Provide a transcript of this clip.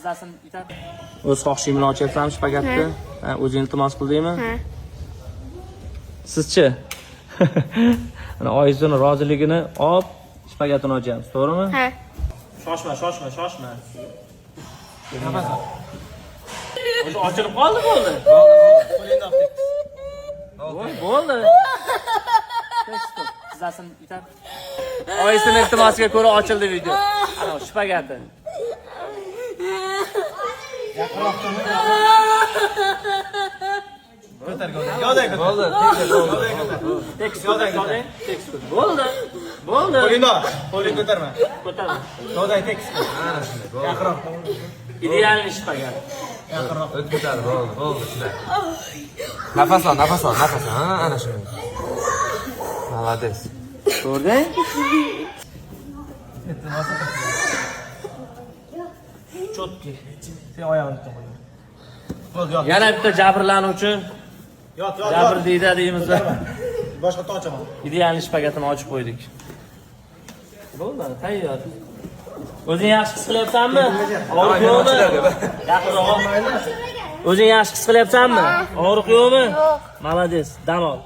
tizzasini itadi. O'z xohishing bilan ochyapsanmi shpagatni? Ha, o'zing iltimos qildingmi? Ha. Sizchi? Mana oyisini roziligini olib, shpagatini ochyapmiz, to'g'rimi? Ha. Shoshma. Nafas ol. O'zi ochilib qoldi, bo'ldi. Bo'ldi. Tizzasini itadi. Oyisini iltimosiga ko'ra ochildi video. Ana shpagati. Bo'ldi. Qo'lingni ko'tarma. Ko'tarma. Gavday tekis. Ana shunday. Yaqinroq. Idealniy shpagat. Yaqinroq. Ko'tar, bo'ldi, shunday. Nafas ol. Ha, ana shunday. Молодец. Ko'rding? Chotki. Sen oyog'ini qo'y. Yot. Yana bitta jabrlanuvchi. Yot. Jabr deymiz. Boshqa tochaman. Idealniy shpagatini ochib qo'ydik. Bo'ldi, tayyor. O'zing yaxshi his qilyapsanmi? Og'riq yo'qmi? Yaqinroq. O'zing yaxshi his qilyapsanmi? Og'riq yo'qmi? Yo'q. Молодец, dam ol.